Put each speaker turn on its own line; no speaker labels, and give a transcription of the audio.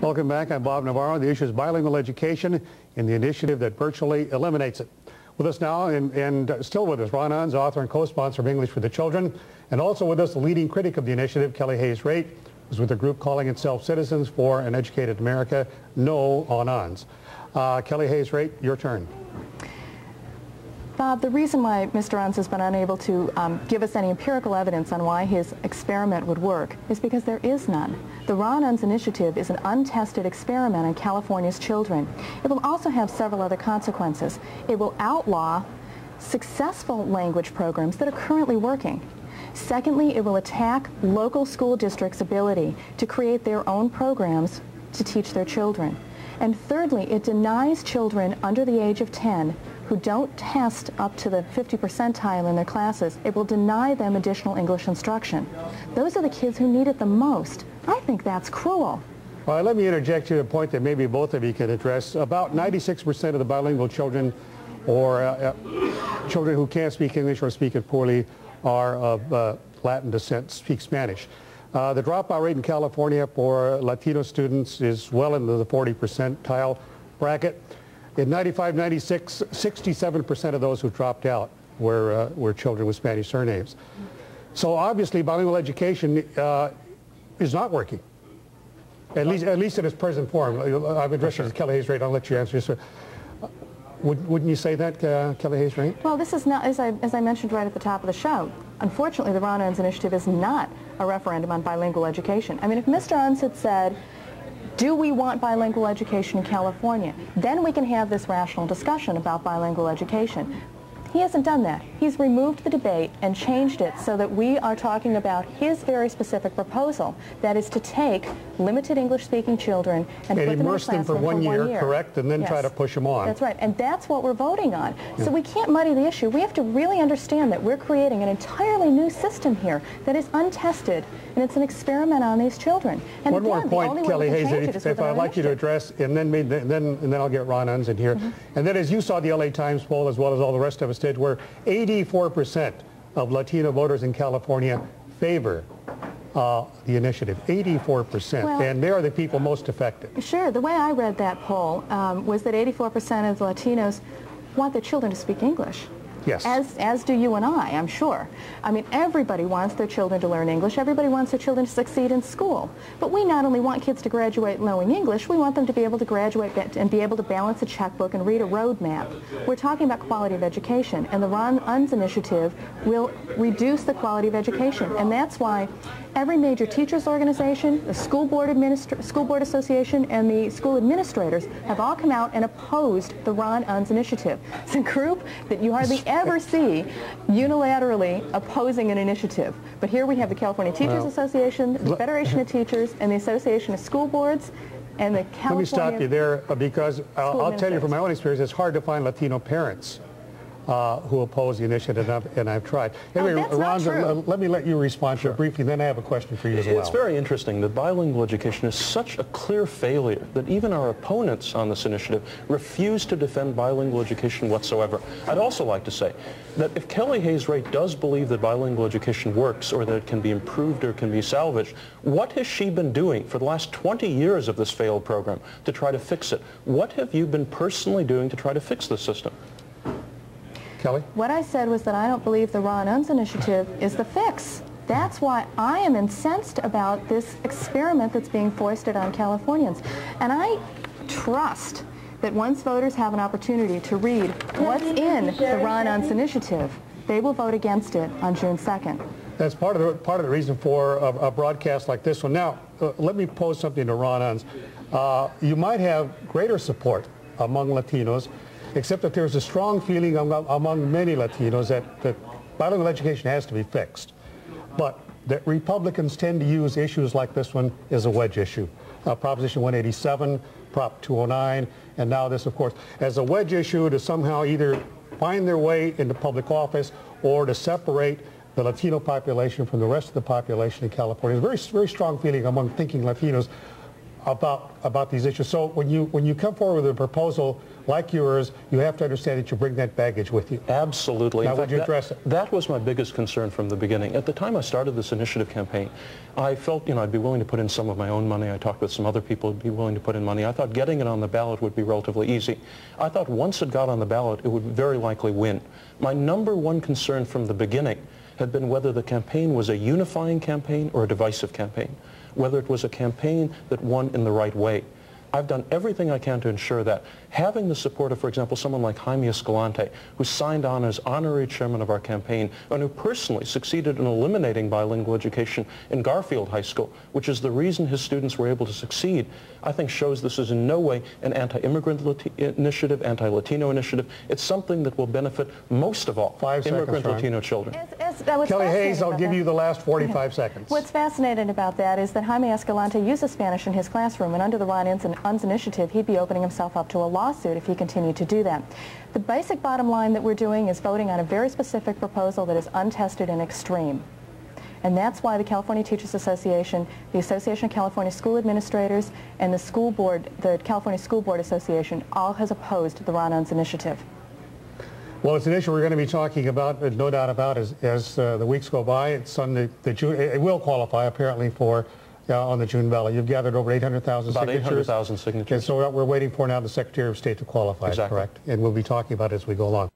Welcome back. I'm Bob Navarro. The issue is bilingual education and the initiative that virtually eliminates it. With us now, and still with us, Ron Unz, author and co-sponsor of English for the Children, and also with us, the leading critic of the initiative, Kelly Hayes-Raitt, who's with a group calling itself Citizens for an Educated America, No on Unz. Kelly Hayes-Raitt, your turn.
Bob, the reason why Mr. Unz has been unable to give us any empirical evidence on why his experiment would work is because there is none. The Ron Unz initiative is an untested experiment on California's children. It will also have several other consequences. It will outlaw successful language programs that are currently working. Secondly, it will attack local school districts' ability to create their own programs to teach their children. And thirdly, it denies children under the age of 10 who don't test up to the 50 percentile in their classes. It will deny them additional English instruction. Those are the kids who need it the most. I think that's cruel.
Well, let me interject you a point that maybe both of you can address. About 96% of the bilingual children or children who can't speak English or speak it poorly are of Latin descent, speak Spanish. The dropout rate in California for Latino students is well into the 40 percentile bracket. In 95, 96, 67% of those who dropped out were children with Spanish surnames. So obviously bilingual education is not working, at least in its present form. I've addressed it to Kelly Hayes-Raitt. I'll let you answer this. Wouldn't you say that, Kelly Hayes-Raitt?
Well, this is not, as I mentioned right at the top of the show, unfortunately the Ron Unz initiative is not a referendum on bilingual education. I mean, if Mr. Unz had said, do we want bilingual education in California? Then we can have this rational discussion about bilingual education. He hasn't done that. He's removed the debate and changed it so that we are talking about his very specific proposal, that is to take limited English-speaking children and put them
immerse them for one year, correct, and then try to push them on.
That's right, and that's what we're voting on.
Yeah.
So we can't muddy the issue. We have to really understand that we're creating an entirely new system here that is untested, and it's an experiment on these children. And
one more point, Kelly Hayes, if I'd like you to address, and then I'll get Ron Unz in here. And then as you saw the LA Times poll, as well as all the rest of us did, where 84% of Latino voters in California favor the initiative, 84%, well, and they are the people most affected.
Sure. The way I read that poll was that 84% of the Latinos want their children to speak English.
Yes.
As do you and I, I'm sure. I mean, everybody wants their children to learn English. Everybody wants their children to succeed in school. But we not only want kids to graduate knowing English, we want them to be able to graduate and be able to balance a checkbook and read a road map. We're talking about quality of education, and the Ron Unz initiative will reduce the quality of education. And that's why every major teachers organization, the school board association, and the school administrators have all come out and opposed the Ron Unz initiative. It's a group that you hardly ever see unilaterally opposing an initiative. But here we have the California Teachers Association, the Federation of Teachers, and the Association of School Boards, and the California...
Let me stop you there because I'll tell you from my own experience, it's hard to find Latino parents who oppose the initiative, and I've tried. Anyway, Ron, let me let you respond to it briefly, then I have a question for you as well.
It's very interesting that bilingual education is such a clear failure that even our opponents on this initiative refuse to defend bilingual education whatsoever. I'd also like to say that if Kelly Hayes-Raitt does believe that bilingual education works or that it can be improved or can be salvaged, what has she been doing for the last 20 years of this failed program to try to fix it? What have you been personally doing to try to fix this system?
Kelly?
What I said was that I don't believe the Ron Unz initiative is the fix. That's why I am incensed about this experiment that's being foisted on Californians. And I trust that once voters have an opportunity to read what's in the Ron Unz initiative, they will vote against it on June 2nd.
That's part of the reason for a broadcast like this one. Now, let me pose something to Ron Unz. You might have greater support among Latinos, except that there's a strong feeling among many Latinos that bilingual education has to be fixed. But that Republicans tend to use issues like this one as a wedge issue. Proposition 187, Prop 209, and now this, of course, as a wedge issue to somehow either find their way into public office or to separate the Latino population from the rest of the population in California. There's a very, very strong feeling among thinking Latinos. about these issues. So when you come forward with a proposal like yours, you have to understand that you bring that baggage with you.
Absolutely.
Now,
In fact,
would you address it?
That was my biggest concern from the beginning. At the time I started this initiative campaign, I felt, I'd be willing to put in some of my own money. I talked with some other people who'd be willing to put in money. I thought getting it on the ballot would be relatively easy. I thought once it got on the ballot, it would very likely win. My number one concern from the beginning had been whether the campaign was a unifying campaign or a divisive campaign, whether it was a campaign that won in the right way. I've done everything I can to ensure that. Having the support of, for example, someone like Jaime Escalante, who signed on as honorary chairman of our campaign and who personally succeeded in eliminating bilingual education in Garfield High School, which is the reason his students were able to succeed, I think shows this is in no way an anti-immigrant initiative, anti-Latino initiative. It's something that will benefit most of all immigrant Latino children.
Kelly Hayes, I'll give you the last 45 seconds.
What's fascinating about that is that Jaime Escalante uses Spanish in his classroom, and under the Ron Unz initiative, he'd be opening himself up to a lawsuit if he continued to do that. The basic bottom line that we're doing is voting on a very specific proposal that is untested and extreme. And that's why the California Teachers Association, the Association of California School Administrators, and the school board, the California School Board Association, all has opposed the Ron Unz initiative.
Well, it's an issue we're going to be talking about, no doubt about, as the weeks go by. It's on the June. It will qualify apparently for on the June ballot. You've gathered over 800,000 signatures.
About 800,000 signatures.
And so what we're waiting for now the Secretary of State to qualify,
exactly.
Correct? And we'll be talking about it as we go along.